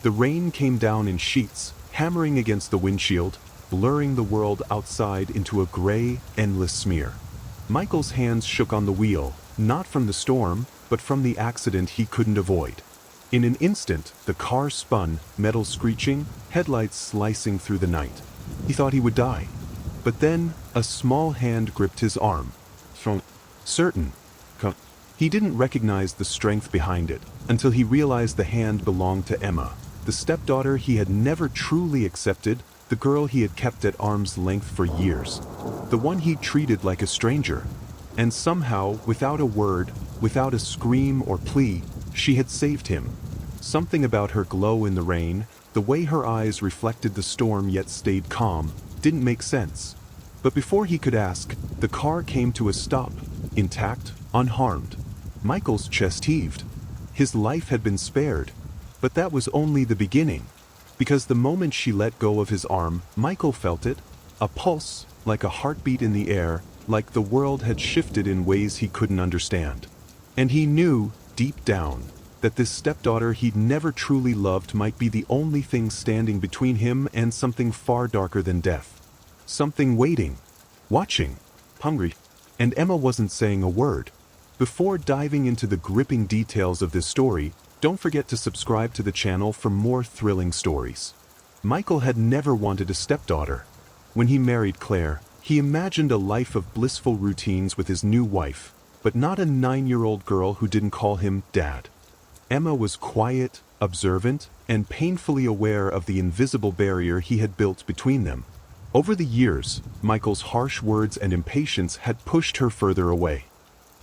The rain came down in sheets, hammering against the windshield, blurring the world outside into a gray, endless smear. Michael's hands shook on the wheel, not from the storm, but from the accident he couldn't avoid. In an instant, the car spun, metal screeching, headlights slicing through the night. He thought he would die. But then, a small hand gripped his arm. Certain. He didn't recognize the strength behind it, until he realized the hand belonged to Emma, the stepdaughter he had never truly accepted, the girl he had kept at arm's length for years. The one he treated like a stranger. And somehow, without a word, without a scream or plea, she had saved him. Something about her glow in the rain, the way her eyes reflected the storm yet stayed calm, didn't make sense. But before he could ask, the car came to a stop, intact, unharmed. Michael's chest heaved. His life had been spared. But that was only the beginning. Because the moment she let go of his arm, Michael felt it, a pulse, like a heartbeat in the air, like the world had shifted in ways he couldn't understand. And he knew, deep down, that this stepdaughter he'd never truly loved might be the only thing standing between him and something far darker than death. Something waiting, watching, hungry. And Emma wasn't saying a word. Before diving into the gripping details of this story, don't forget to subscribe to the channel for more thrilling stories. Michael had never wanted a stepdaughter. When he married Claire, he imagined a life of blissful routines with his new wife, but not a 9-year-old girl who didn't call him Dad. Emma was quiet, observant, and painfully aware of the invisible barrier he had built between them. Over the years, Michael's harsh words and impatience had pushed her further away.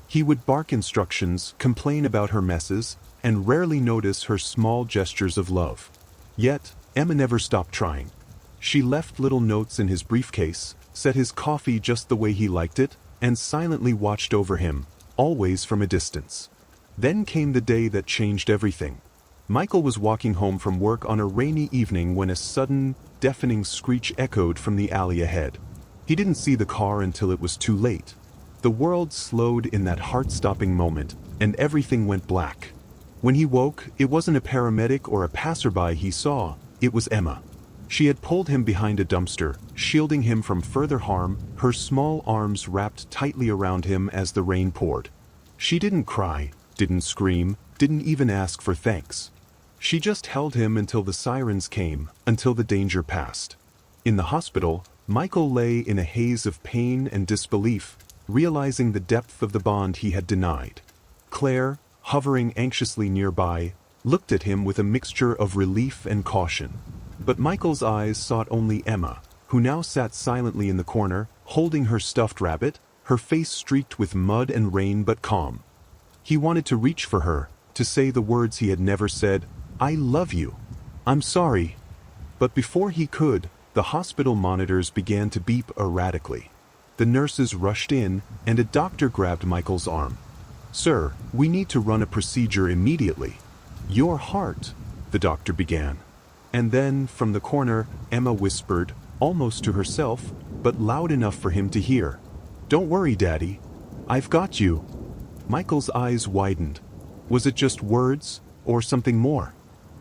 He would bark instructions, complain about her messes, and rarely notice her small gestures of love. Yet, Emma never stopped trying. She left little notes in his briefcase, set his coffee just the way he liked it, and silently watched over him, always from a distance. Then came the day that changed everything. Michael was walking home from work on a rainy evening when a sudden, deafening screech echoed from the alley ahead. He didn't see the car until it was too late. The world slowed in that heart-stopping moment, and everything went black. When he woke, it wasn't a paramedic or a passerby he saw, it was Emma. She had pulled him behind a dumpster, shielding him from further harm, her small arms wrapped tightly around him as the rain poured. She didn't cry, didn't scream, didn't even ask for thanks. She just held him until the sirens came, until the danger passed. In the hospital, Michael lay in a haze of pain and disbelief, realizing the depth of the bond he had denied. Claire, hovering anxiously nearby, looked at him with a mixture of relief and caution. But Michael's eyes sought only Emma, who now sat silently in the corner, holding her stuffed rabbit, her face streaked with mud and rain but calm. He wanted to reach for her, to say the words he had never said, "I love you. I'm sorry." But before he could, the hospital monitors began to beep erratically. The nurses rushed in, and a doctor grabbed Michael's arm. "Sir, we need to run a procedure immediately." "Your heart," the doctor began. And then, from the corner, Emma whispered, almost to herself, but loud enough for him to hear, "Don't worry, Daddy. I've got you." Michael's eyes widened. Was it just words, or something more?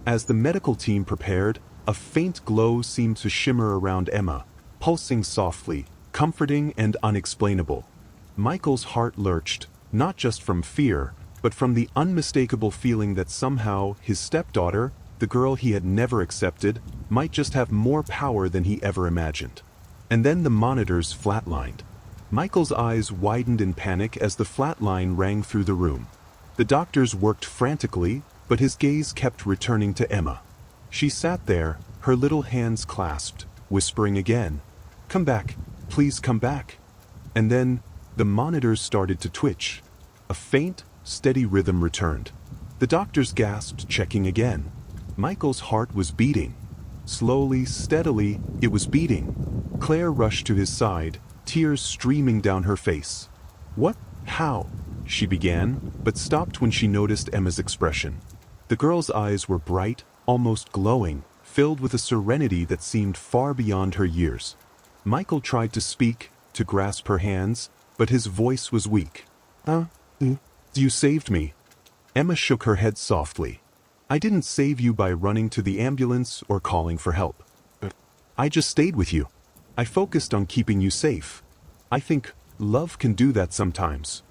As the medical team prepared, a faint glow seemed to shimmer around Emma, pulsing softly, comforting and unexplainable. Michael's heart lurched, not just from fear, but from the unmistakable feeling that somehow his stepdaughter, the girl he had never accepted, might just have more power than he ever imagined. And then the monitors flatlined. Michael's eyes widened in panic as the flatline rang through the room. The doctors worked frantically, but his gaze kept returning to Emma. She sat there, her little hands clasped, whispering again, "Come back, please come back." And then, the monitors started to twitch. A faint, steady rhythm returned. The doctors gasped, checking again. Michael's heart was beating. Slowly, steadily, it was beating. Claire rushed to his side, tears streaming down her face. "What? How?" she began, but stopped when she noticed Emma's expression. The girl's eyes were bright, almost glowing, filled with a serenity that seemed far beyond her years. Michael tried to speak, to grasp her hands, but his voice was weak. You saved me." Emma shook her head softly. I didn't save you by running to the ambulance or calling for help. I just stayed with you. I focused on keeping you safe. I think love can do that sometimes.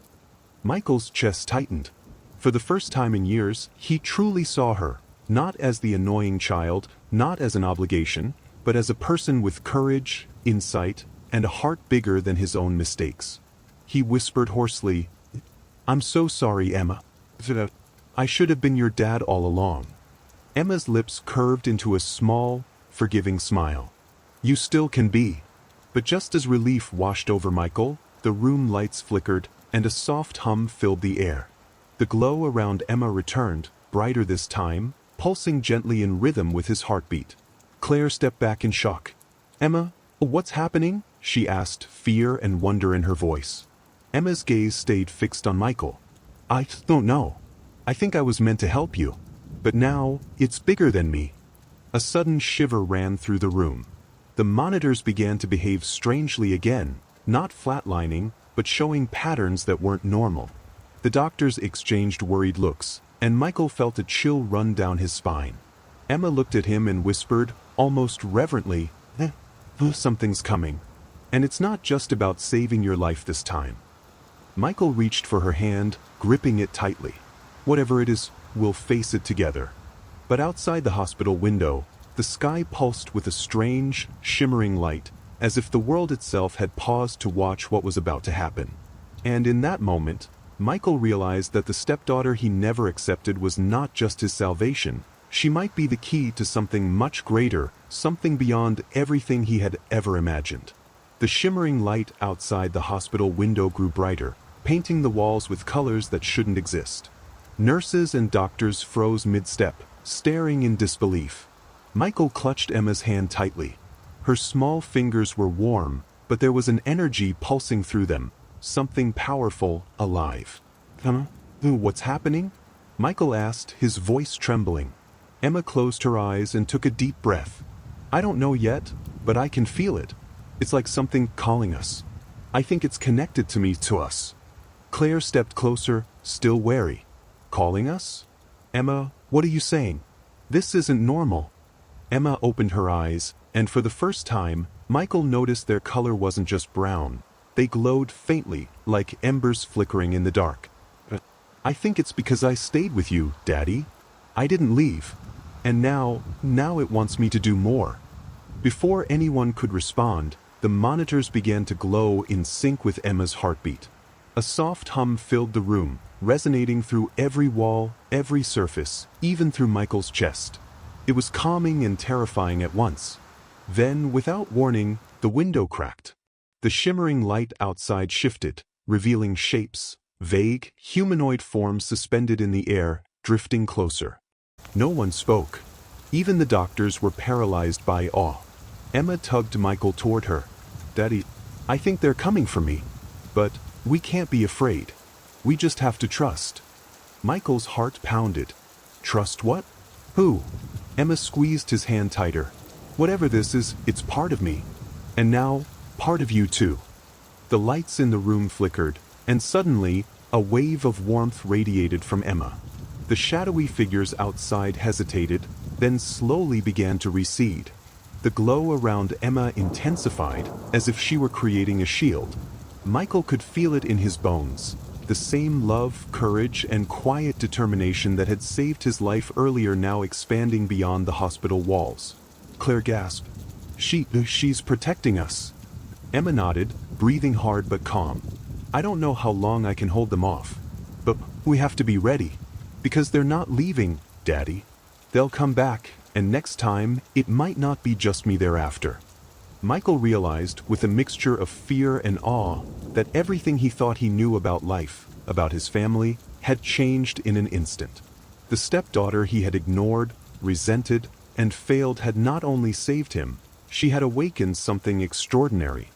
Michael's chest tightened. For the first time in years, he truly saw her, not as the annoying child, not as an obligation, but as a person with courage, insight, and a heart bigger than his own mistakes. He whispered hoarsely, "I'm so sorry, Emma. I should have been your dad all along." Emma's lips curved into a small, forgiving smile. "You still can be." But just as relief washed over Michael, the room lights flickered, and a soft hum filled the air. The glow around Emma returned, brighter this time, pulsing gently in rhythm with his heartbeat. Claire stepped back in shock. "Emma, what's happening?" she asked, fear and wonder in her voice. Emma's gaze stayed fixed on Michael. "I don't know. I think I was meant to help you. But now, it's bigger than me." A sudden shiver ran through the room. The monitors began to behave strangely again, not flatlining, but showing patterns that weren't normal. The doctors exchanged worried looks, and Michael felt a chill run down his spine. Emma looked at him and whispered, almost reverently, "Something's coming. And it's not just about saving your life this time." Michael reached for her hand, gripping it tightly. "Whatever it is, we'll face it together." But outside the hospital window, the sky pulsed with a strange, shimmering light, as if the world itself had paused to watch what was about to happen. And in that moment, Michael realized that the stepdaughter he never accepted was not just his salvation. She might be the key to something much greater, something beyond everything he had ever imagined. The shimmering light outside the hospital window grew brighter, painting the walls with colors that shouldn't exist. Nurses and doctors froze mid-step, staring in disbelief. Michael clutched Emma's hand tightly. Her small fingers were warm, but there was an energy pulsing through them, something powerful, alive. What's happening?" Michael asked, his voice trembling. Emma closed her eyes and took a deep breath. "I don't know yet, but I can feel it. It's like something calling us. I think it's connected to us." Claire stepped closer, still wary. "Calling us? Emma, what are you saying? This isn't normal." Emma opened her eyes, and for the first time, Michael noticed their color wasn't just brown. They glowed faintly, like embers flickering in the dark. "I think it's because I stayed with you, Daddy. I didn't leave. And now it wants me to do more." Before anyone could respond, the monitors began to glow in sync with Emma's heartbeat. A soft hum filled the room, resonating through every wall, every surface, even through Michael's chest. It was calming and terrifying at once. Then, without warning, the window cracked. The shimmering light outside shifted, revealing shapes, vague, humanoid forms suspended in the air, drifting closer. No one spoke. Even the doctors were paralyzed by awe. Emma tugged Michael toward her. "Daddy, I think they're coming for me. But we can't be afraid. We just have to trust." Michael's heart pounded. "Trust what? Who?" Emma squeezed his hand tighter. "Whatever this is, it's part of me. And now, part of you too." The lights in the room flickered, and suddenly, a wave of warmth radiated from Emma. The shadowy figures outside hesitated, then slowly began to recede. The glow around Emma intensified, as if she were creating a shield. Michael could feel it in his bones. The same love, courage, and quiet determination that had saved his life earlier now expanding beyond the hospital walls. Claire gasped. She's protecting us." Emma nodded, breathing hard but calm. "I don't know how long I can hold them off. But we have to be ready. Because they're not leaving, Daddy. They'll come back, and next time, it might not be just me thereafter." Michael realized, with a mixture of fear and awe, that everything he thought he knew about life, about his family, had changed in an instant. The stepdaughter he had ignored, resented, and failed had not only saved him, she had awakened something extraordinary.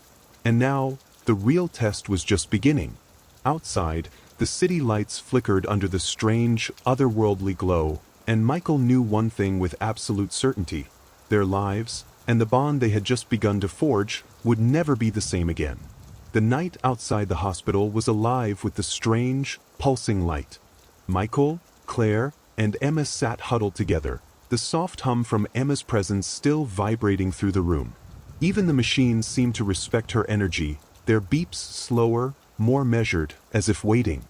And now, the real test was just beginning. Outside, the city lights flickered under the strange, otherworldly glow, and Michael knew one thing with absolute certainty: their lives, and the bond they had just begun to forge, would never be the same again. The night outside the hospital was alive with the strange, pulsing light. Michael, Claire, and Emma sat huddled together, the soft hum from Emma's presence still vibrating through the room. Even the machines seemed to respect her energy, their beeps slower, more measured, as if waiting.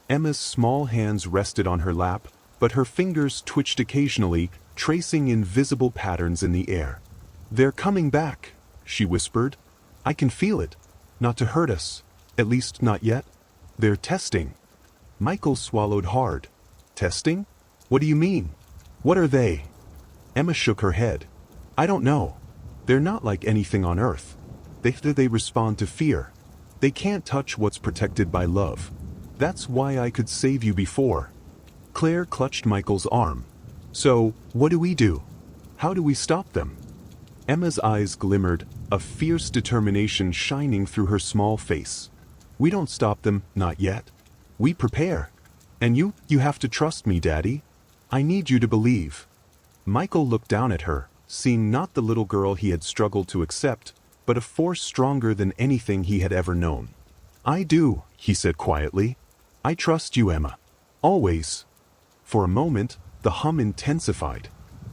Emma's small hands rested on her lap, but her fingers twitched occasionally, tracing invisible patterns in the air. "They're coming back," she whispered. "I can feel it. Not to hurt us. At least not yet. They're testing." Michael swallowed hard. "Testing? What do you mean? What are they?" Emma shook her head. "I don't know. They're not like anything on Earth. They respond to fear. They can't touch what's protected by love. That's why I could save you before." Claire clutched Michael's arm. "So, what do we do? How do we stop them?" Emma's eyes glimmered, a fierce determination shining through her small face. "We don't stop them, not yet. We prepare. And you have to trust me, Daddy. I need you to believe." Michael looked down at her, seeing not the little girl he had struggled to accept, but a force stronger than anything he had ever known. "I do," he said quietly. "I trust you, Emma. Always." For a moment, the hum intensified.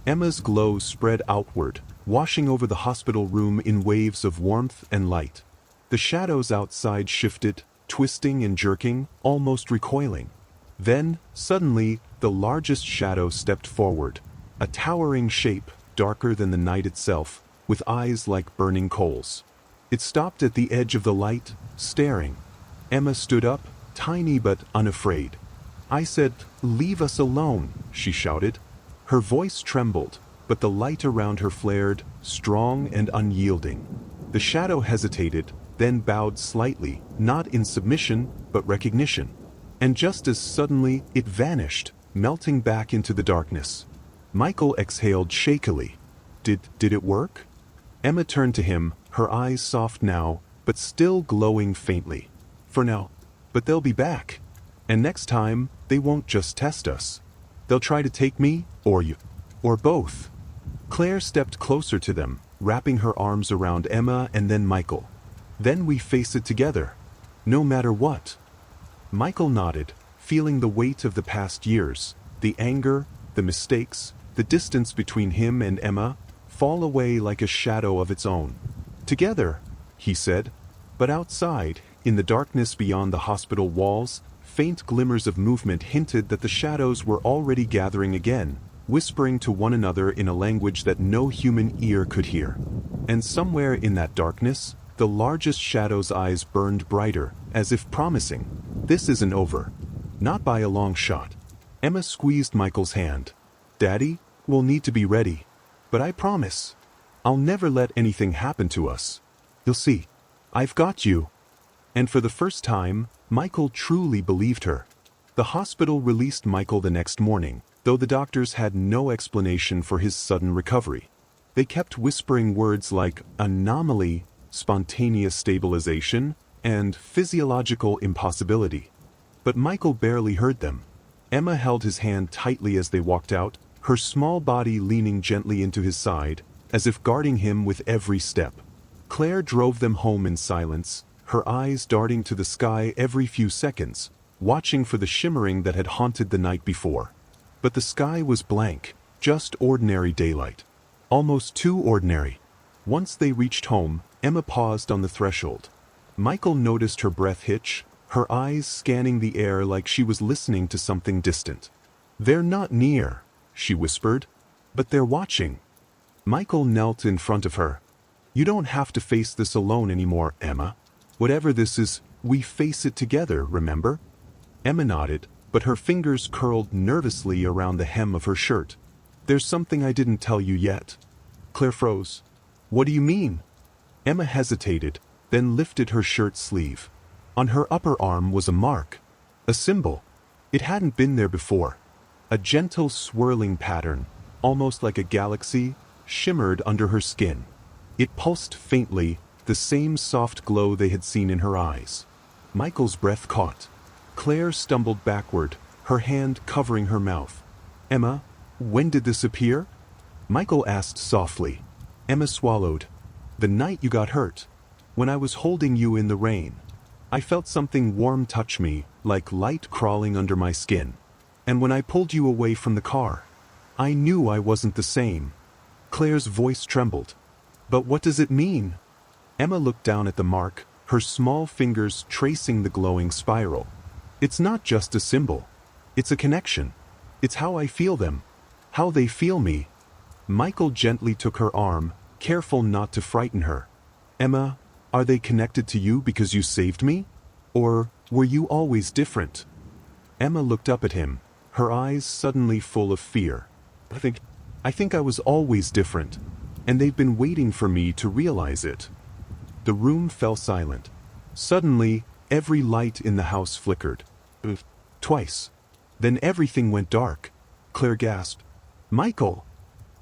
Emma's glow spread outward, washing over the hospital room in waves of warmth and light. The shadows outside shifted, twisting and jerking, almost recoiling. Then, suddenly, the largest shadow stepped forward, a towering shape, darker than the night itself, with eyes like burning coals. It stopped at the edge of the light, staring. Emma stood up, tiny but unafraid. "I said, leave us alone," she shouted. Her voice trembled, but the light around her flared, strong and unyielding. The shadow hesitated, then bowed slightly, not in submission, but recognition. And just as suddenly, it vanished, melting back into the darkness. Michael exhaled shakily. Did it work?" Emma turned to him, her eyes soft now, but still glowing faintly. "For now. But they'll be back. And next time, they won't just test us. They'll try to take me, or you, or both." Claire stepped closer to them, wrapping her arms around Emma and then Michael. "Then we face it together. No matter what." Michael nodded, feeling the weight of the past years, the anger, the mistakes, the distance between him and Emma, fall away like a shadow of its own. "Together," he said. But outside, in the darkness beyond the hospital walls, faint glimmers of movement hinted that the shadows were already gathering again, whispering to one another in a language that no human ear could hear. And somewhere in that darkness, the largest shadow's eyes burned brighter, as if promising, "This isn't over." Not by a long shot. Emma squeezed Michael's hand. "Daddy, we'll need to be ready. But I promise, I'll never let anything happen to us. You'll see. I've got you." And for the first time, Michael truly believed her. The hospital released Michael the next morning, though the doctors had no explanation for his sudden recovery. They kept whispering words like anomaly, spontaneous stabilization, and physiological impossibility. But Michael barely heard them. Emma held his hand tightly as they walked out, her small body leaning gently into his side, as if guarding him with every step. Claire drove them home in silence, her eyes darting to the sky every few seconds, watching for the shimmering that had haunted the night before. But the sky was blank, just ordinary daylight. Almost too ordinary. Once they reached home, Emma paused on the threshold. Michael noticed her breath hitch, her eyes scanning the air like she was listening to something distant. "They're not near," she whispered, "but they're watching." Michael knelt in front of her. "You don't have to face this alone anymore, Emma. Whatever this is, we face it together, remember?" Emma nodded, but her fingers curled nervously around the hem of her shirt. "There's something I didn't tell you yet." Claire froze. "What do you mean?" Emma hesitated, then lifted her shirt sleeve. On her upper arm was a mark. A symbol. It hadn't been there before. A gentle swirling pattern, almost like a galaxy, shimmered under her skin. It pulsed faintly, the same soft glow they had seen in her eyes. Michael's breath caught. Claire stumbled backward, her hand covering her mouth. "Emma, when did this appear?" Michael asked softly. Emma swallowed. "The night you got hurt. When I was holding you in the rain. I felt something warm touch me, like light crawling under my skin." And when I pulled you away from the car, I knew I wasn't the same. Claire's voice trembled. But what does it mean? Emma looked down at the mark, her small fingers tracing the glowing spiral. It's not just a symbol. It's a connection. It's how I feel them. How they feel me. Michael gently took her arm, careful not to frighten her. Emma, are they connected to you because you saved me? Or were you always different? Emma looked up at him, her eyes suddenly full of fear. I think I was always different, and they've been waiting for me to realize it. The room fell silent. Suddenly, every light in the house flickered. Twice. Then everything went dark. Claire gasped. Michael!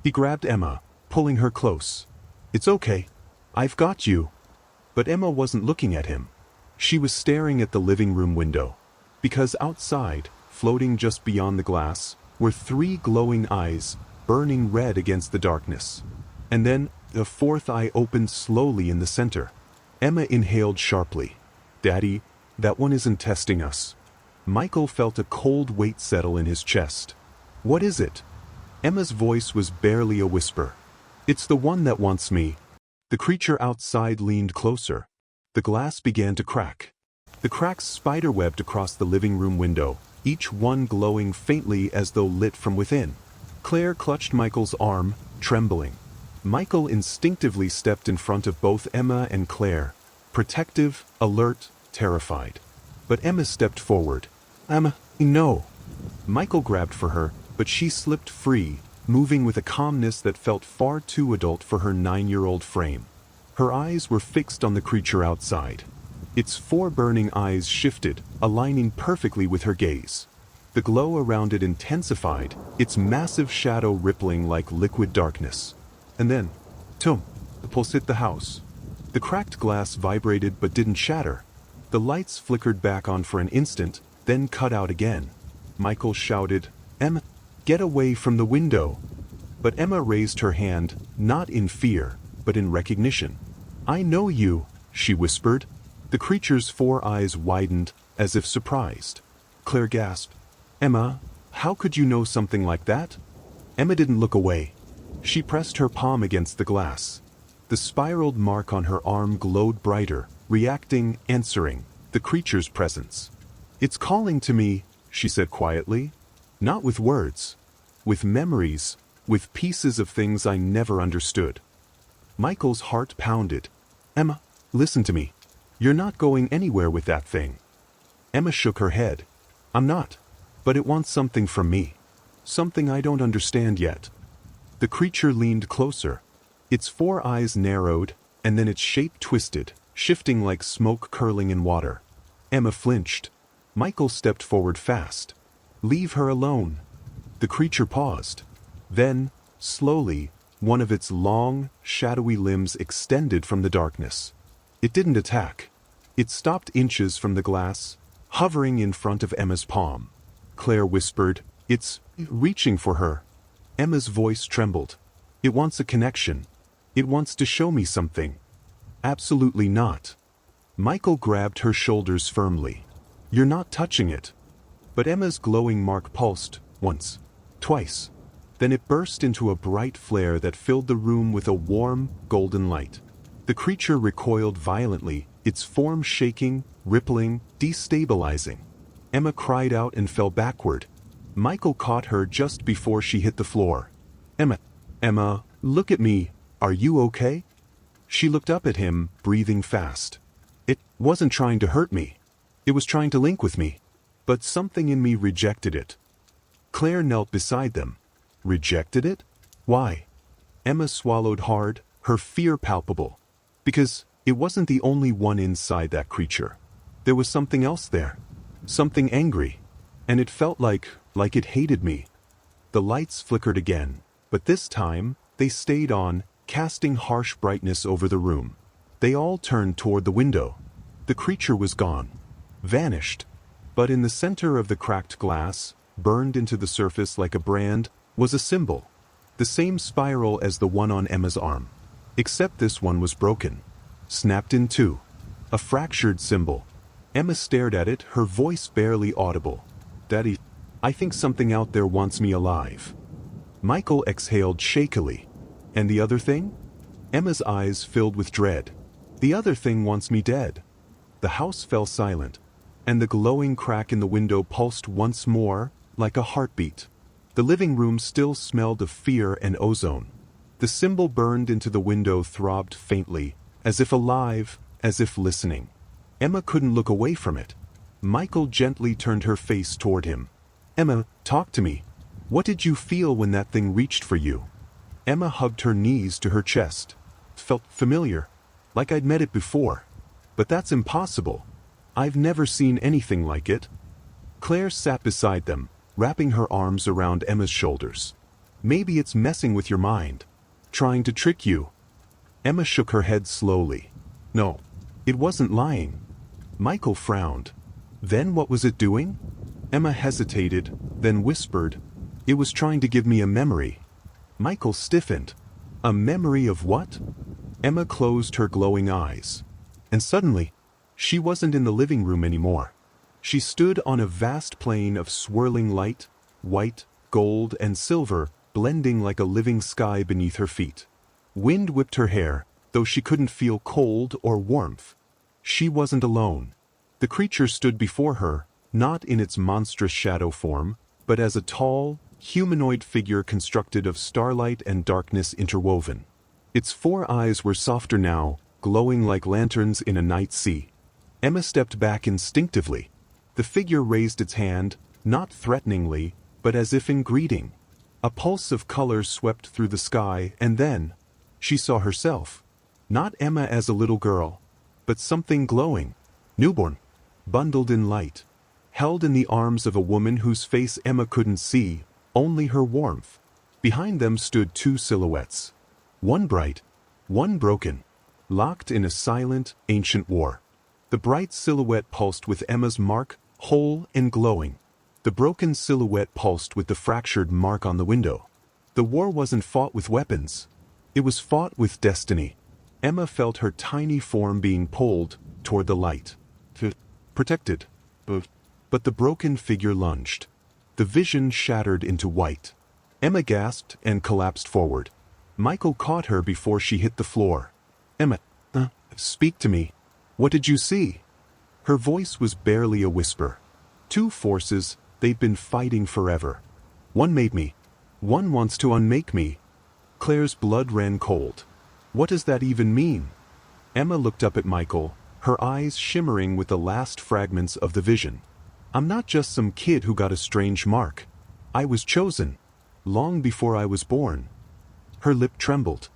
He grabbed Emma, pulling her close. It's okay. I've got you. But Emma wasn't looking at him. She was staring at the living room window. Because outside, floating just beyond the glass, were 3 glowing eyes, burning red against the darkness. And then, the 4th eye opened slowly in the center. Emma inhaled sharply. Daddy, that one isn't testing us. Michael felt a cold weight settle in his chest. What is it? Emma's voice was barely a whisper. It's the one that wants me. The creature outside leaned closer. The glass began to crack. The cracks spiderwebbed across the living room window, each one glowing faintly as though lit from within. Claire clutched Michael's arm, trembling. Michael instinctively stepped in front of both Emma and Claire, protective, alert, terrified. But Emma stepped forward. Emma, no. Michael grabbed for her, but she slipped free, moving with a calmness that felt far too adult for her 9-year-old frame. Her eyes were fixed on the creature outside. Its 4 burning eyes shifted, aligning perfectly with her gaze. The glow around it intensified, its massive shadow rippling like liquid darkness. And then, Tom, the pulse hit the house. The cracked glass vibrated but didn't shatter. The lights flickered back on for an instant, then cut out again. Michael shouted, Emma, get away from the window. But Emma raised her hand, not in fear, but in recognition. I know you, she whispered. The creature's 4 eyes widened, as if surprised. Claire gasped. Emma, how could you know something like that? Emma didn't look away. She pressed her palm against the glass. The spiraled mark on her arm glowed brighter, reacting, answering, the creature's presence. It's calling to me, she said quietly. Not with words. With memories, with pieces of things I never understood. Michael's heart pounded. Emma, listen to me. You're not going anywhere with that thing. Emma shook her head. I'm not. But it wants something from me. Something I don't understand yet. The creature leaned closer. Its 4 eyes narrowed, and then its shape twisted, shifting like smoke curling in water. Emma flinched. Michael stepped forward fast. Leave her alone. The creature paused. Then, slowly, one of its long, shadowy limbs extended from the darkness. It didn't attack. It stopped inches from the glass, hovering in front of Emma's palm. Claire whispered, It's reaching for her. Emma's voice trembled. It wants a connection. It wants to show me something. Absolutely not. Michael grabbed her shoulders firmly. You're not touching it. But Emma's glowing mark pulsed, once, twice. Then it burst into a bright flare that filled the room with a warm, golden light. The creature recoiled violently, its form shaking, rippling, destabilizing. Emma cried out and fell backward. Michael caught her just before she hit the floor. Emma, look at me. Are you okay? She looked up at him, breathing fast. It wasn't trying to hurt me. It was trying to link with me. But something in me rejected it. Claire knelt beside them. Rejected it? Why? Emma swallowed hard, her fear palpable. Because it wasn't the only one inside that creature. There was something else there. Something angry. And it felt like it hated me. The lights flickered again, but this time, they stayed on, casting harsh brightness over the room. They all turned toward the window. The creature was gone. Vanished. But in the center of the cracked glass, burned into the surface like a brand, was a symbol. The same spiral as the one on Emma's arm. Except this one was broken. Snapped in two. A fractured symbol. Emma stared at it, her voice barely audible. Daddy, I think something out there wants me alive. Michael exhaled shakily. And the other thing? Emma's eyes filled with dread. The other thing wants me dead. The house fell silent, and the glowing crack in the window pulsed once more, like a heartbeat. The living room still smelled of fear and ozone. The symbol burned into the window throbbed faintly, as if alive, as if listening. Emma couldn't look away from it. Michael gently turned her face toward him. Emma, talk to me. What did you feel when that thing reached for you? Emma hugged her knees to her chest. Felt familiar, like I'd met it before. But that's impossible. I've never seen anything like it. Claire sat beside them, wrapping her arms around Emma's shoulders. Maybe it's messing with your mind, trying to trick you. Emma shook her head slowly. No, it wasn't lying. Michael frowned. Then what was it doing? Emma hesitated, then whispered, it was trying to give me a memory. Michael stiffened. A memory of what? Emma closed her glowing eyes. And suddenly, she wasn't in the living room anymore. She stood on a vast plain of swirling light, white, gold, and silver, blending like a living sky beneath her feet. Wind whipped her hair, though she couldn't feel cold or warmth. She wasn't alone. The creature stood before her, not in its monstrous shadow form, but as a tall, humanoid figure constructed of starlight and darkness interwoven. Its 4 eyes were softer now, glowing like lanterns in a night sea. Emma stepped back instinctively. The figure raised its hand, not threateningly, but as if in greeting. A pulse of color swept through the sky, and then she saw herself. Not Emma as a little girl, but something glowing, newborn, bundled in light, held in the arms of a woman whose face Emma couldn't see, only her warmth. Behind them stood 2 silhouettes. One bright, one broken, locked in a silent, ancient war. The bright silhouette pulsed with Emma's mark, whole and glowing. The broken silhouette pulsed with the fractured mark on the window. The war wasn't fought with weapons. It was fought with destiny. Emma felt her tiny form being pulled toward the light. Protected. But the broken figure lunged. The vision shattered into white. Emma gasped and collapsed forward. Michael caught her before she hit the floor. Emma, speak to me. What did you see? Her voice was barely a whisper. 2 forces, they'd been fighting forever. One made me. One wants to unmake me. Claire's blood ran cold. What does that even mean? Emma looked up at Michael, her eyes shimmering with the last fragments of the vision. I'm not just some kid who got a strange mark. I was chosen. Long before I was born. Her lip trembled.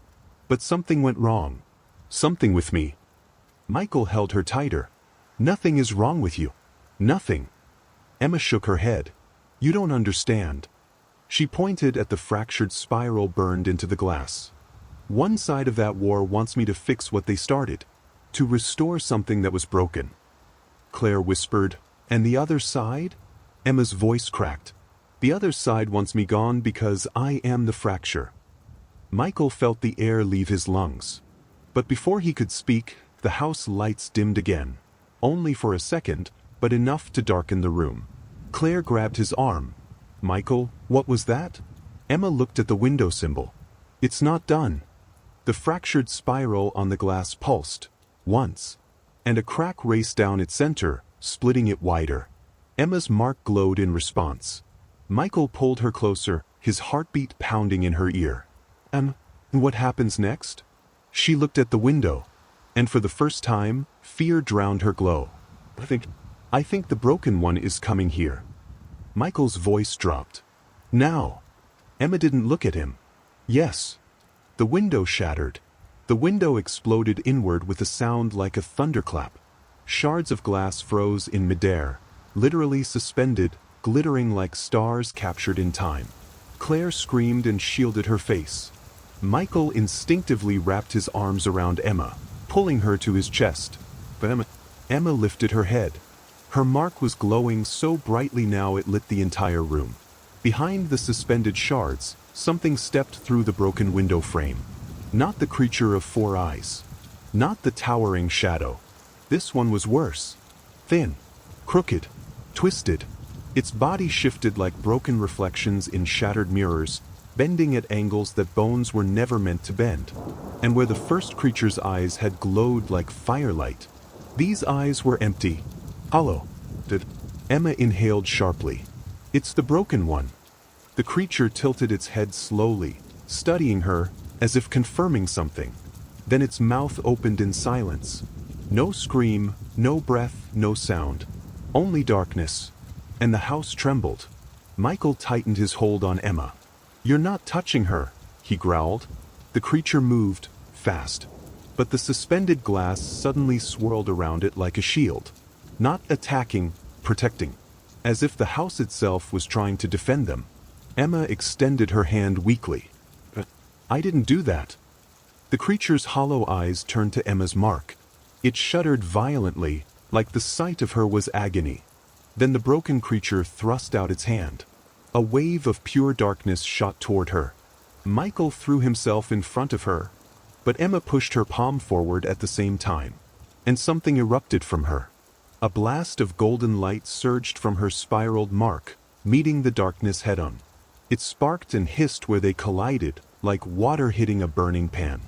But something went wrong. Something with me. Michael held her tighter. Nothing is wrong with you. Nothing. Emma shook her head. You don't understand. She pointed at the fractured spiral burned into the glass. One side of that war wants me to fix what they started. To restore something that was broken. Claire whispered, and the other side? Emma's voice cracked. The other side wants me gone because I am the fracture. Michael felt the air leave his lungs. But before he could speak, the house lights dimmed again. Only for a second, but enough to darken the room. Claire grabbed his arm. Michael, what was that? Emma looked at the window symbol. It's not done. The fractured spiral on the glass pulsed. Once. And a crack raced down its center, splitting it wider. Emma's mark glowed in response. Michael pulled her closer, his heartbeat pounding in her ear. What happens next? She looked at the window, and for the first time, fear drowned her glow. I think the broken one is coming here. Michael's voice dropped. Now. Emma didn't look at him. Yes. The window shattered. The window exploded inward with a sound like a thunderclap. Shards of glass froze in midair, literally suspended, glittering like stars captured in time. Claire screamed and shielded her face. Michael instinctively wrapped his arms around Emma, pulling her to his chest. But Emma lifted her head. Her mark was glowing so brightly now it lit the entire room. Behind the suspended shards, something stepped through the broken window frame. Not the creature of 4 eyes. Not the towering shadow. This one was worse. Thin. Crooked. Twisted. Its body shifted like broken reflections in shattered mirrors, bending at angles that bones were never meant to bend. And where the first creature's eyes had glowed like firelight, these eyes were empty, hollow. Emma inhaled sharply. It's the broken one. The creature tilted its head slowly, studying her, as if confirming something. Then its mouth opened in silence. No scream, no breath, no sound. Only darkness. And the house trembled. Michael tightened his hold on Emma. "You're not touching her," he growled. The creature moved, fast. But the suspended glass suddenly swirled around it like a shield. Not attacking, protecting. As if the house itself was trying to defend them. Emma extended her hand weakly. "I didn't do that." The creature's hollow eyes turned to Emma's mark. It shuddered violently, like the sight of her was agony. Then the broken creature thrust out its hand. A wave of pure darkness shot toward her. Michael threw himself in front of her, but Emma pushed her palm forward at the same time. And something erupted from her. A blast of golden light surged from her spiraled mark, meeting the darkness head-on. It sparked and hissed where they collided, like water hitting a burning pan.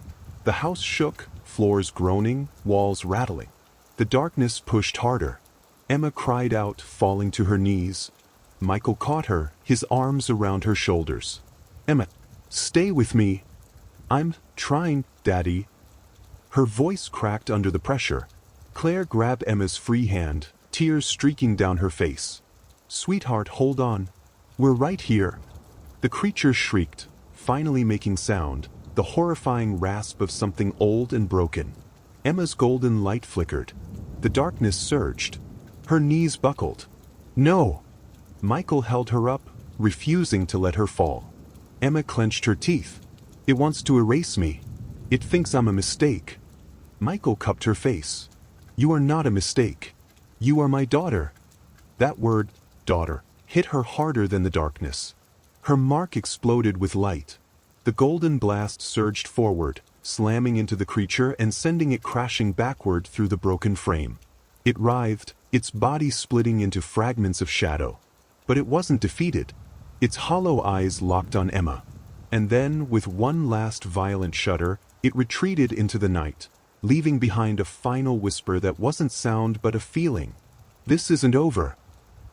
The house shook, floors groaning, walls rattling. The darkness pushed harder. Emma cried out, falling to her knees. Michael caught her, his arms around her shoulders. "Emma, stay with me." "I'm trying, Daddy." Her voice cracked under the pressure. Claire grabbed Emma's free hand, tears streaking down her face. "Sweetheart, hold on. We're right here." The creature shrieked, finally making sound, the horrifying rasp of something old and broken. Emma's golden light flickered. The darkness surged. Her knees buckled. "No!" Michael held her up, refusing to let her fall. Emma clenched her teeth. "It wants to erase me. It thinks I'm a mistake." Michael cupped her face. "You are not a mistake. You are my daughter." That word, daughter, hit her harder than the darkness. Her mark exploded with light. The golden blast surged forward, slamming into the creature and sending it crashing backward through the broken frame. It writhed, its body splitting into fragments of shadow. But it wasn't defeated. Its hollow eyes locked on Emma. And then, with one last violent shudder, it retreated into the night, leaving behind a final whisper that wasn't sound but a feeling. "This isn't over."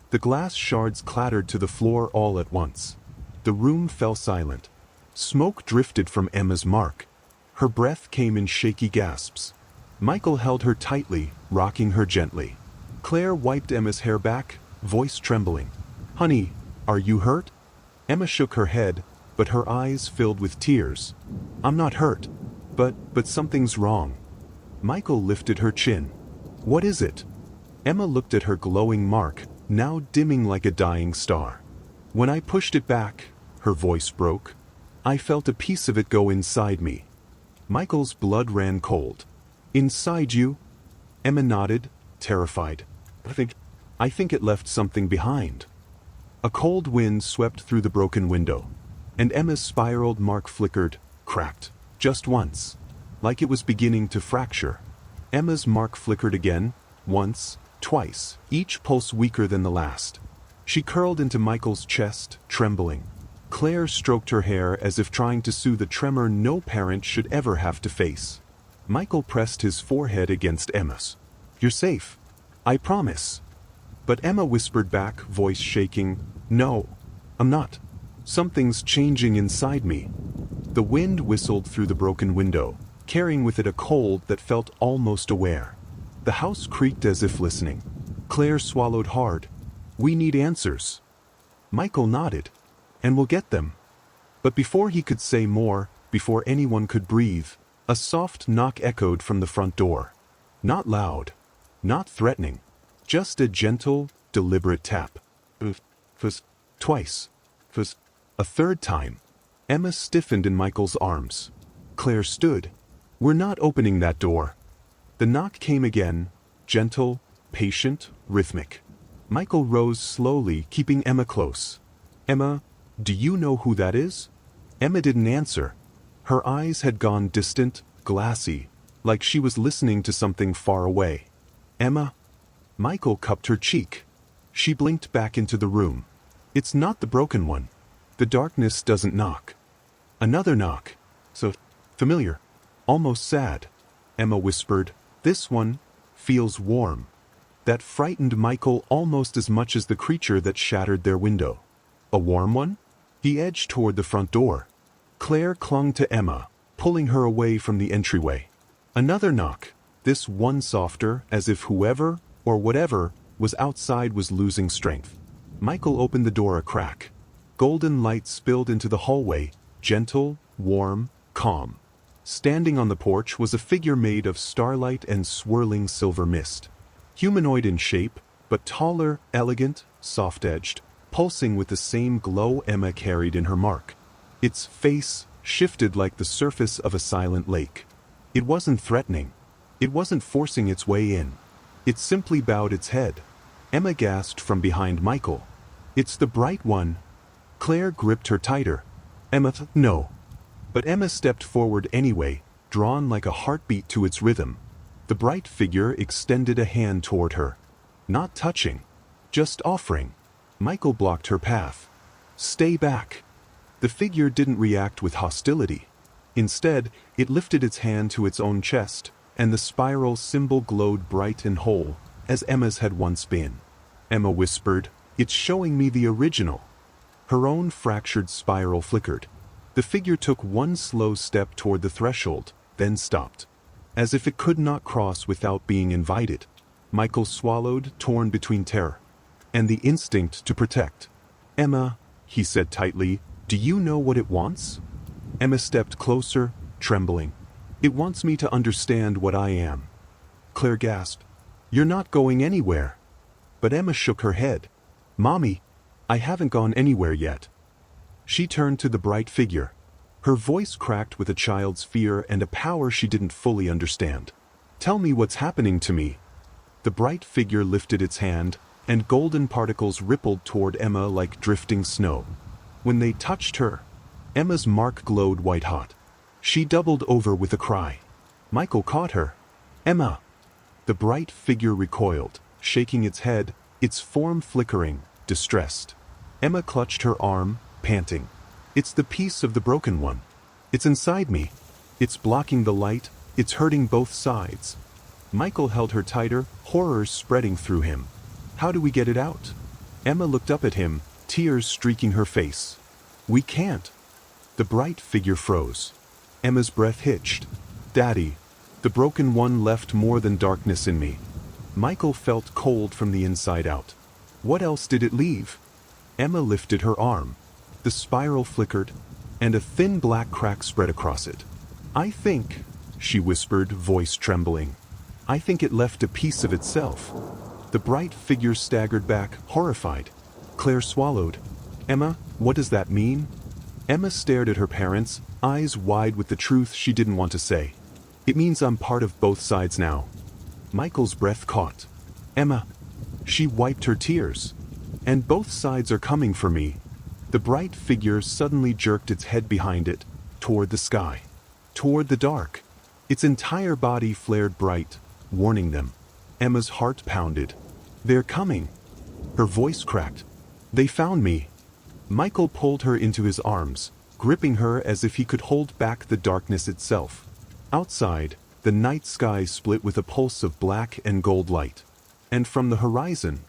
The glass shards clattered to the floor all at once. The room fell silent. Smoke drifted from Emma's mark. Her breath came in shaky gasps. Michael held her tightly, rocking her gently. Claire wiped Emma's hair back, voice trembling. "Honey, are you hurt?" Emma shook her head, but her eyes filled with tears. "I'm not hurt, but something's wrong." Michael lifted her chin. "What is it?" Emma looked at her glowing mark, now dimming like a dying star. "When I pushed it back," her voice broke, "I felt a piece of it go inside me." Michael's blood ran cold. "Inside you?" Emma nodded, terrified. I think it left something behind." A cold wind swept through the broken window, and Emma's spiraled mark flickered, cracked, just once, like it was beginning to fracture. Emma's mark flickered again, once, twice, each pulse weaker than the last. She curled into Michael's chest, trembling. Claire stroked her hair as if trying to soothe a tremor no parent should ever have to face. Michael pressed his forehead against Emma's. "You're safe. I promise." But Emma whispered back, voice shaking, "No, I'm not. Something's changing inside me." The wind whistled through the broken window, carrying with it a cold that felt almost aware. The house creaked as if listening. Claire swallowed hard. "We need answers." Michael nodded. "And we'll get them." But before he could say more, before anyone could breathe, a soft knock echoed from the front door. Not loud, not threatening, just a gentle, deliberate tap. Twice. A third time. Emma stiffened in Michael's arms. Claire stood. "We're not opening that door." The knock came again, gentle, patient, rhythmic. Michael rose slowly, keeping Emma close. "Emma, do you know who that is?" Emma didn't answer. Her eyes had gone distant, glassy, like she was listening to something far away. "Emma?" Michael cupped her cheek. She blinked back into the room. It's not the broken one. The darkness doesn't knock. Another knock. So familiar. Almost sad. Emma whispered, "This one feels warm." That frightened Michael almost as much as the creature that shattered their window. A warm one? He edged toward the front door. Claire clung to Emma, pulling her away from the entryway. Another knock, this one softer, as if whoever, or whatever, was outside was losing strength. Michael opened the door a crack. Golden light spilled into the hallway, gentle, warm, calm. Standing on the porch was a figure made of starlight and swirling silver mist. Humanoid in shape, but taller, elegant, soft-edged, pulsing with the same glow Emma carried in her mark. Its face shifted like the surface of a silent lake. It wasn't threatening. It wasn't forcing its way in. It simply bowed its head. Emma gasped from behind Michael. "It's the bright one." Claire gripped her tighter. "Emma, no." But Emma stepped forward anyway, drawn like a heartbeat to its rhythm. The bright figure extended a hand toward her. Not touching, just offering. Michael blocked her path. "Stay back." The figure didn't react with hostility. Instead, it lifted its hand to its own chest, and the spiral symbol glowed bright and whole, as Emma's had once been. Emma whispered, "It's showing me the original." Her own fractured spiral flickered. The figure took one slow step toward the threshold, then stopped. As if it could not cross without being invited. Michael swallowed, torn between terror and the instinct to protect. "Emma," he said tightly, "do you know what it wants?" Emma stepped closer, trembling. "It wants me to understand what I am." Claire gasped, "You're not going anywhere." But Emma shook her head. "Mommy, I haven't gone anywhere yet." She turned to the bright figure. Her voice cracked with a child's fear and a power she didn't fully understand. "Tell me what's happening to me." The bright figure lifted its hand, and golden particles rippled toward Emma like drifting snow. When they touched her, Emma's mark glowed white-hot. She doubled over with a cry. Michael caught her. "Emma!" The bright figure recoiled, shaking its head, its form flickering, distressed. Emma clutched her arm, panting. "It's the piece of the broken one. It's inside me. It's blocking the light, it's hurting both sides." Michael held her tighter, horror spreading through him. "How do we get it out?" Emma looked up at him, tears streaking her face. "We can't." The bright figure froze. Emma's breath hitched. "Daddy, the broken one left more than darkness in me." Michael felt cold from the inside out. "What else did it leave?" Emma lifted her arm. The spiral flickered, and a thin black crack spread across it. "I think," she whispered, voice trembling, "I think it left a piece of itself." The bright figure staggered back, horrified. Claire swallowed. "Emma, what does that mean?" Emma stared at her parents, eyes wide with the truth she didn't want to say. "It means I'm part of both sides now." Michael's breath caught. "Emma." She wiped her tears. "And both sides are coming for me." The bright figure suddenly jerked its head behind it, toward the sky, toward the dark. Its entire body flared bright, warning them. Emma's heart pounded. "They're coming." Her voice cracked. "They found me." Michael pulled her into his arms, gripping her as if he could hold back the darkness itself. Outside, the night sky split with a pulse of black and gold light. And from the horizon,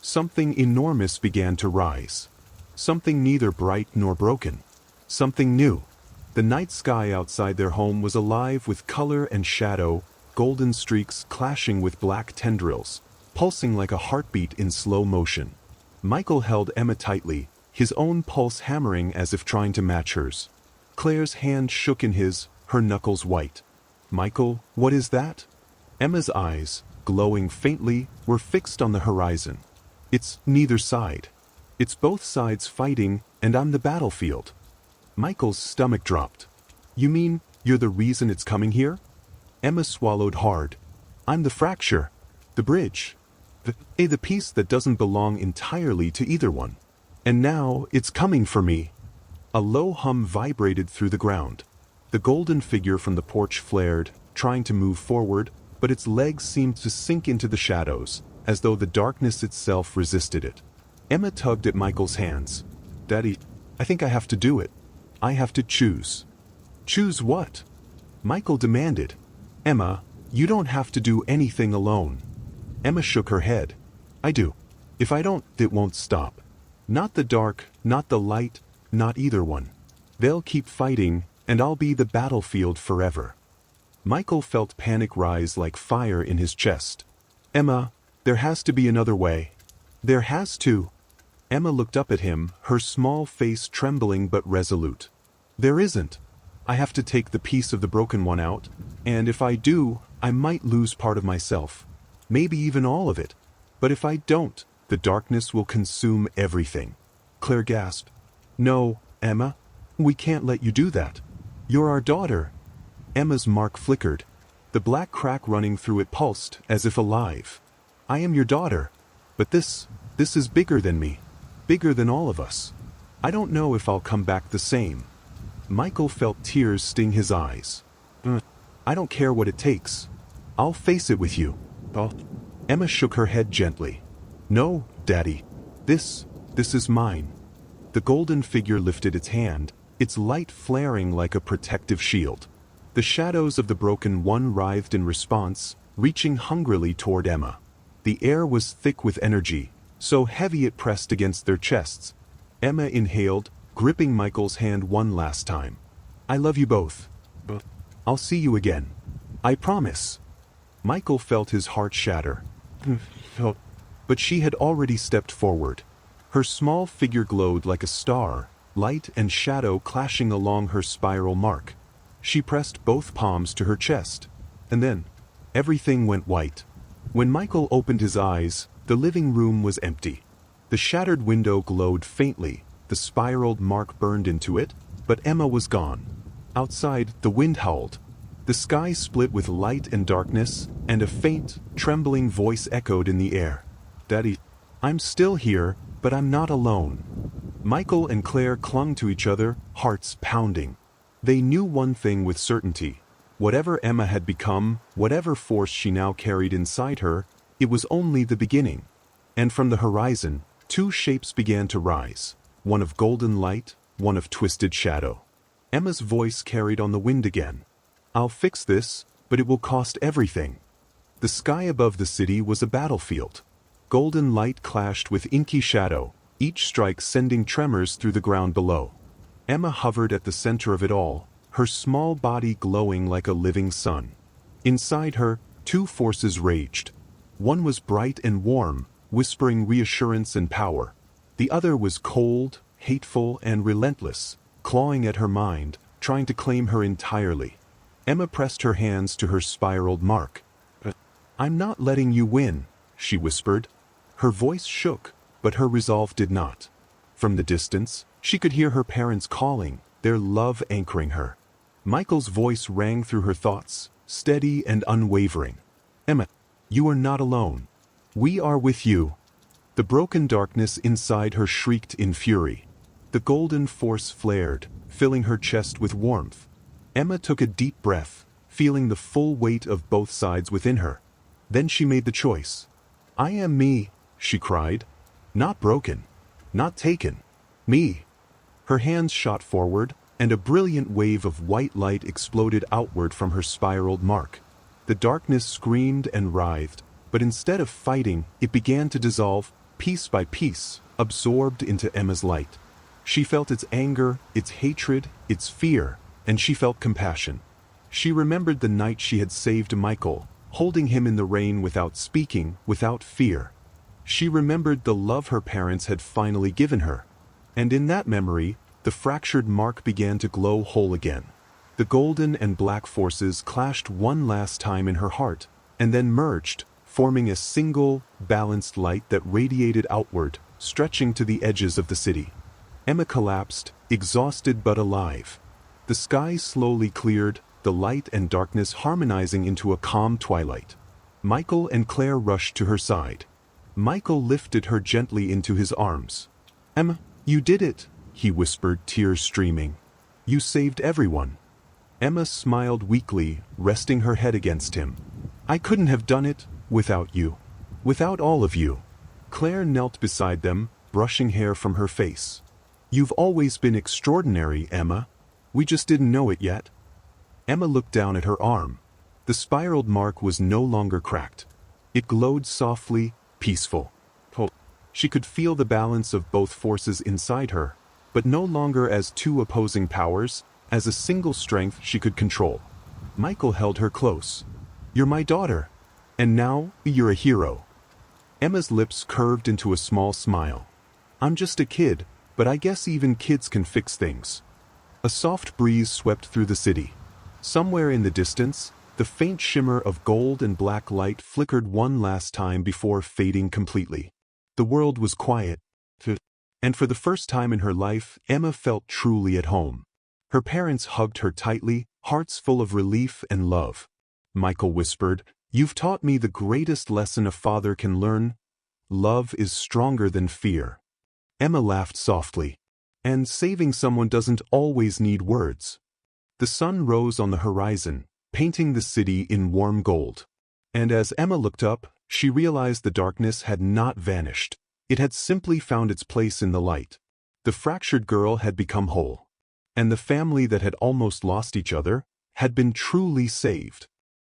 something enormous began to rise. Something neither bright nor broken. Something new. The night sky outside their home was alive with color and shadow, golden streaks clashing with black tendrils, pulsing like a heartbeat in slow motion. Michael held Emma tightly, his own pulse hammering as if trying to match hers. Claire's hand shook in his, her knuckles white. "Michael, what is that?" Emma's eyes, glowing faintly, were fixed on the horizon. "It's neither side. It's both sides fighting, and I'm the battlefield." Michael's stomach dropped. "You mean, you're the reason it's coming here?" Emma swallowed hard. "I'm the fracture. The bridge. The piece that doesn't belong entirely to either one. And now, it's coming for me." A low hum vibrated through the ground. The golden figure from the porch flared, trying to move forward, but its legs seemed to sink into the shadows, as though the darkness itself resisted it. Emma tugged at Michael's hands. "Daddy, I think I have to do it. I have to choose." "Choose what?" Michael demanded. "Emma, you don't have to do anything alone." Emma shook her head. "I do. If I don't, it won't stop. Not the dark, not the light, not either one. They'll keep fighting, and I'll be the battlefield forever." Michael felt panic rise like fire in his chest. "Emma, there has to be another way. There has to." Emma looked up at him, her small face trembling but resolute. "There isn't. I have to take the piece of the broken one out, and if I do, I might lose part of myself. Maybe even all of it. But if I don't, the darkness will consume everything." Claire gasped. "No, Emma. We can't let you do that. You're our daughter." Emma's mark flickered. The black crack running through it pulsed, as if alive. "I am your daughter. But this is bigger than me. Bigger than all of us. I don't know if I'll come back the same." Michael felt tears sting his eyes. "I don't care what it takes. I'll face it with you." Emma shook her head gently. "No, Daddy. This is mine." The golden figure lifted its hand, its light flaring like a protective shield. The shadows of the broken one writhed in response, reaching hungrily toward Emma. The air was thick with energy, so heavy it pressed against their chests. Emma inhaled, gripping Michael's hand one last time. "I love you both. I'll see you again. I promise." Michael felt his heart shatter. But she had already stepped forward. Her small figure glowed like a star, light and shadow clashing along her spiral mark. She pressed both palms to her chest. And then, everything went white. When Michael opened his eyes, the living room was empty. The shattered window glowed faintly, the spiraled mark burned into it, but Emma was gone. Outside, the wind howled. The sky split with light and darkness, and a faint, trembling voice echoed in the air. "Daddy, I'm still here, but I'm not alone." Michael and Claire clung to each other, hearts pounding. They knew one thing with certainty. Whatever Emma had become, whatever force she now carried inside her, it was only the beginning. And from the horizon, two shapes began to rise, one of golden light, one of twisted shadow. Emma's voice carried on the wind again. "I'll fix this, but it will cost everything." The sky above the city was a battlefield. Golden light clashed with inky shadow, each strike sending tremors through the ground below. Emma hovered at the center of it all, her small body glowing like a living sun. Inside her, two forces raged. One was bright and warm, whispering reassurance and power. The other was cold, hateful, and relentless, clawing at her mind, trying to claim her entirely. Emma pressed her hands to her spiraled mark. "I'm not letting you win," she whispered. Her voice shook, but her resolve did not. From the distance, she could hear her parents calling, their love anchoring her. Michael's voice rang through her thoughts, steady and unwavering. "Emma, you are not alone. We are with you." The broken darkness inside her shrieked in fury. The golden force flared, filling her chest with warmth. Emma took a deep breath, feeling the full weight of both sides within her. Then she made the choice. "I am me," she cried. "Not broken. Not taken. Me." Her hands shot forward, and a brilliant wave of white light exploded outward from her spiraled mark. The darkness screamed and writhed, but instead of fighting, it began to dissolve, piece by piece, absorbed into Emma's light. She felt its anger, its hatred, its fear, and she felt compassion. She remembered the night she had saved Michael, holding him in the rain without speaking, without fear. She remembered the love her parents had finally given her. And in that memory, the fractured mark began to glow whole again. The golden and black forces clashed one last time in her heart, and then merged, forming a single, balanced light that radiated outward, stretching to the edges of the city. Emma collapsed, exhausted but alive. The sky slowly cleared, the light and darkness harmonizing into a calm twilight. Michael and Claire rushed to her side. Michael lifted her gently into his arms. "Emma, you did it," he whispered, tears streaming. "You saved everyone." Emma smiled weakly, resting her head against him. "I couldn't have done it without you." Without all of you. Claire knelt beside them, brushing hair from her face. You've always been extraordinary, Emma. We just didn't know it yet. Emma looked down at her arm. The spiraled mark was no longer cracked. It glowed softly, peaceful. She could feel the balance of both forces inside her, but no longer as two opposing powers, as a single strength she could control. Michael held her close. You're my daughter. And now, you're a hero. Emma's lips curved into a small smile. I'm just a kid, but I guess even kids can fix things. A soft breeze swept through the city. Somewhere in the distance, the faint shimmer of gold and black light flickered one last time before fading completely. The world was quiet. And for the first time in her life, Emma felt truly at home. Her parents hugged her tightly, hearts full of relief and love. Michael whispered, "You've taught me the greatest lesson a father can learn. Love is stronger than fear." Emma laughed softly. And saving someone doesn't always need words. The sun rose on the horizon, painting the city in warm gold. And as Emma looked up, she realized the darkness had not vanished. It had simply found its place in the light. The fractured girl had become whole. And the family that had almost lost each other had been truly saved.